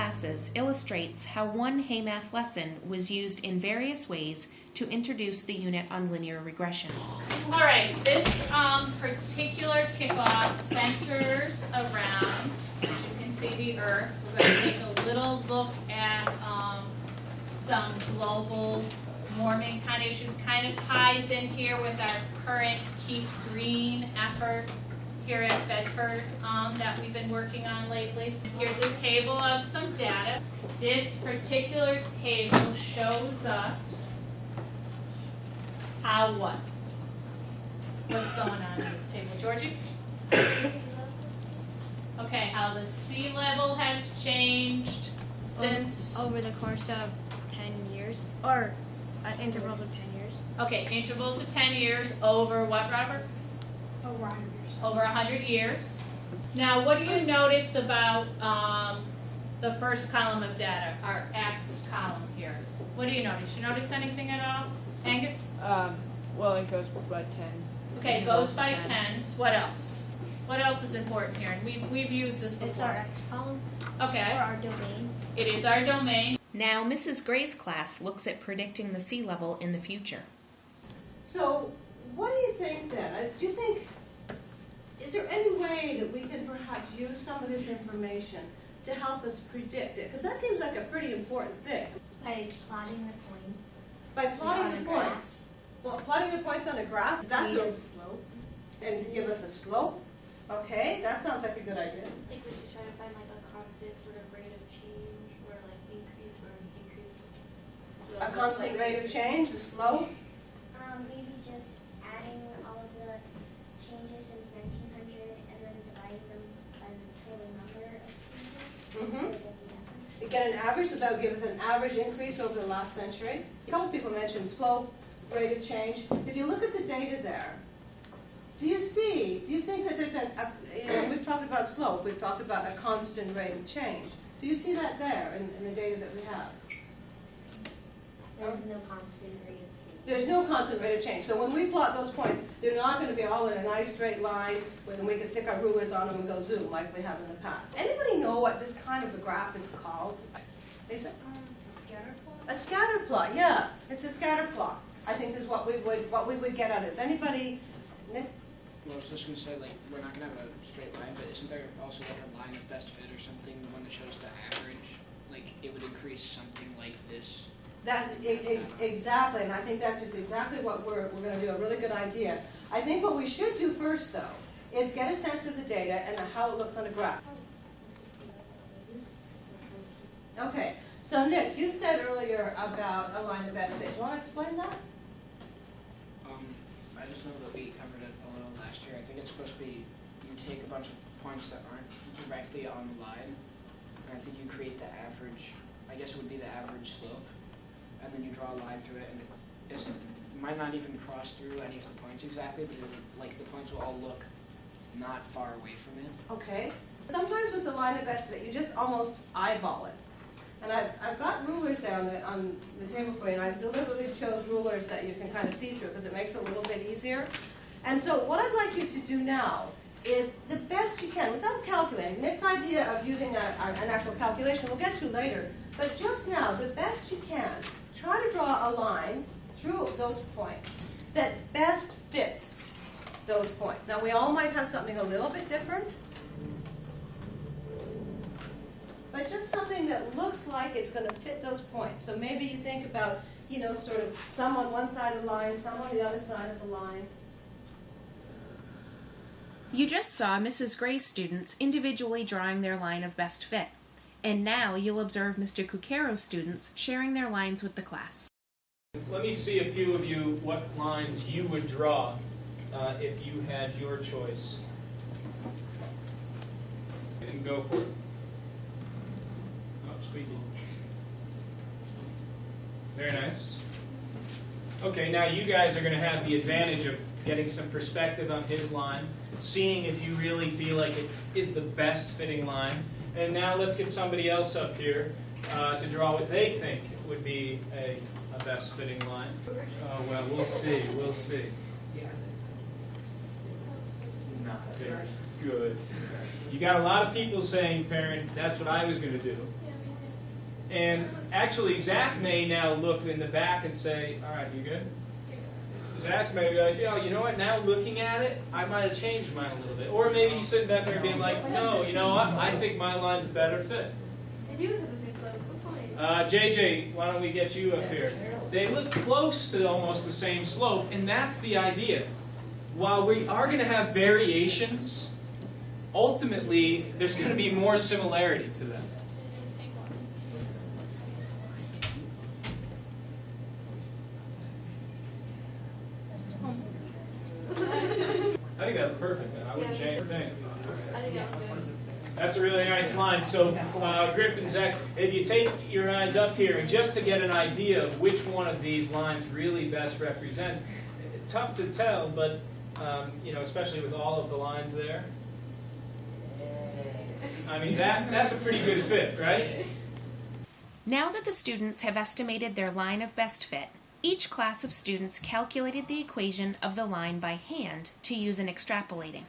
classes illustrates how one HeyMath lesson was used in various ways to introduce the unit on linear regression. All right, this particular kickoff centers around, as you can see, the Earth. We're going to take a little look at some global warming kind of issues. Kind of ties in here with our current Keep Green effort here at Bedford that we've been working on lately. Here's a table of some data. This particular table shows us how what? What's going on in this table, Georgie? Okay, how the sea level has changed since? Over the course of 10 years, or intervals of 10 years. Okay, intervals of 10 years over what, Robert? Over 100 years. Over 100 years. Now, what do you notice about the first column of data, our X column here? What do you notice? You notice anything at all, Angus? Well, it goes by 10. Okay, it goes by tens. What else? What else is important here? And we've used this before. It's our X column. Okay. Or our domain. It is our domain. Now, Mrs. Gray's class looks at predicting the sea level in the future. So, what do you think then? Do you think, is there any way that we can perhaps use some of this information to help us predict it? Because that seems like a pretty important thing. By plotting the points. By plotting the graph. points. Well, plotting the points on a graph, that's a slope. and give us a slope. Okay, that sounds like a good idea. Like we should try to find like a constant sort of rate of change, or like increase or decrease. A constant rate of change, the slope. Maybe just adding all of the changes since 1900 and then dividing them by the total number of changes. You get an average, so that would give us an average increase over the last century. A couple people mentioned slope, rate of change. If you look at the data there, do you think that there's we've talked about slope, we've talked about a constant rate of change. Do you see that there in the data that we have? There's no constant rate of change. There's no constant rate of change. So when we plot those points, they're not going to be all in a nice straight line when we can stick our rulers on them and go zoom like we have in the past. Anybody know what this kind of a graph is called? Lisa? A scatter plot? A scatter plot, yeah. It's a scatter plot. I think is what we would get at is anybody, Nick? Well, I was just going to say, like, we're not going to have a straight line, but isn't there also like a line of best fit or something, the one that shows the average? Like, it would increase something like this. Exactly, and I think that's just exactly what we're going to do, a really good idea. I think what we should do first, though, is get a sense of the data and how it looks on a graph. Okay, so Nick, you said earlier about a line of best fit. Do you want to explain that? I just know that we covered it a little last year. I think it's supposed to be, you take a bunch of points that aren't directly on the line, and I think you create the average, I guess it would be the average slope, and then you draw a line through it, and it might not even cross through any of the points exactly, but the points will all look not far away from it. Okay. Sometimes with the line of best fit, you just almost eyeball it. And I've got rulers there on the table for you, and I've deliberately chose rulers that you can kind of see through because it makes it a little bit easier. And so what I'd like you to do now is the best you can, without calculating. Nick's idea of using an actual calculation we'll get to later, but just now, the best you can, try to draw a line through those points that best fits those points. Now, we all might have something a little bit different, but just something that looks like it's going to fit those points. So maybe you think about, sort of some on one side of the line, some on the other side of the line. You just saw Mrs. Gray's students individually drawing their line of best fit. And now you'll observe Mr. Cucchero's students sharing their lines with the class. Let me see a few of you what lines you would draw if you had your choice. You can go for it. Very nice. Okay, now you guys are going to have the advantage of getting some perspective on his line, seeing if you really feel like it is the best fitting line. And now let's get somebody else up here to draw what they think would be a best fitting line. Oh, well, we'll see. We'll see. Not very good. You got a lot of people saying, parent, that's what I was going to do. And actually, Zach may now look in the back and say, all right, you good? Zach may be like, yeah, you know what, now looking at it, I might have changed mine a little bit. Or maybe he's sitting back there being like, no, you know what, I think my line's a better fit. They do have the same slope. Good point. JJ, why don't we get you up here? They look close to almost the same slope, and that's the idea. While we are going to have variations, ultimately, there's going to be more similarity to them. I think that's perfect. I wouldn't change a thing. I think that was good. That's a really nice line. So, Griff and Zach, if you take your eyes up here, and just to get an idea of which one of these lines really best represents, tough to tell, but you know, especially with all of the lines there. I mean, that's a pretty good fit, right? Now that the students have estimated their line of best fit, each class of students calculated the equation of the line by hand to use in extrapolating.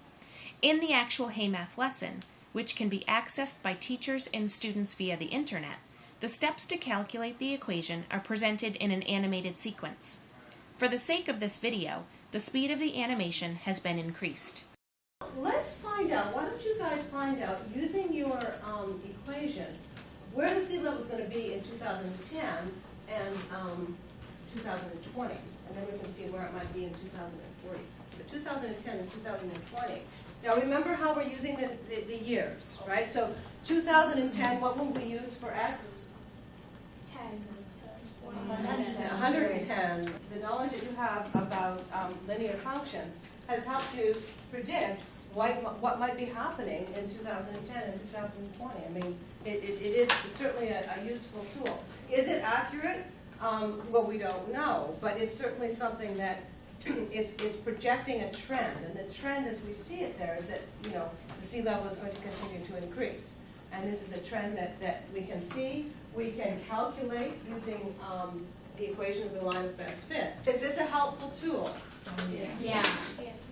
In the actual HeyMath lesson, which can be accessed by teachers and students via the internet, the steps to calculate the equation are presented in an animated sequence. For the sake of this video, the speed of the animation has been increased. Let's find out, why don't you guys find out, using your equation, where the sea level is going to be in 2010 and 2020, and then we can see where it might be in 2040. But 2010 and 2020. Now remember how we're using the years, right? So 2010, what will we use for x? 10. 110. The knowledge that you have about linear functions has helped you predict what might be happening in 2010 and 2020. I mean, it is certainly a useful tool. Is it accurate? Well, we don't know, but it's certainly something that is projecting a trend, and the trend as we see it there is that, you know, the sea level is going to continue to increase. And this is a trend that we can see, we can calculate using the equation of the line of best fit. Is this a helpful tool? Yeah.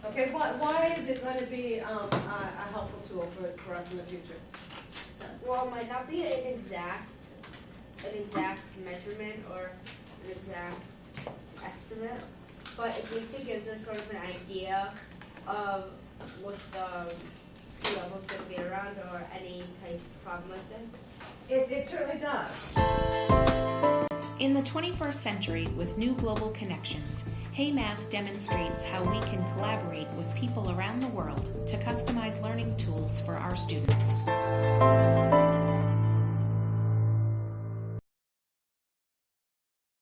Okay, why is it going to be a helpful tool for us in the future? So, Well, it might not be an exact measurement or an exact estimate, but at least it gives us sort of an idea of what the sea level is going to be around or any type of problem like this. it certainly does. In the 21st century, with new global connections, HeyMath demonstrates how we can collaborate with people around the world to customize learning tools for our students.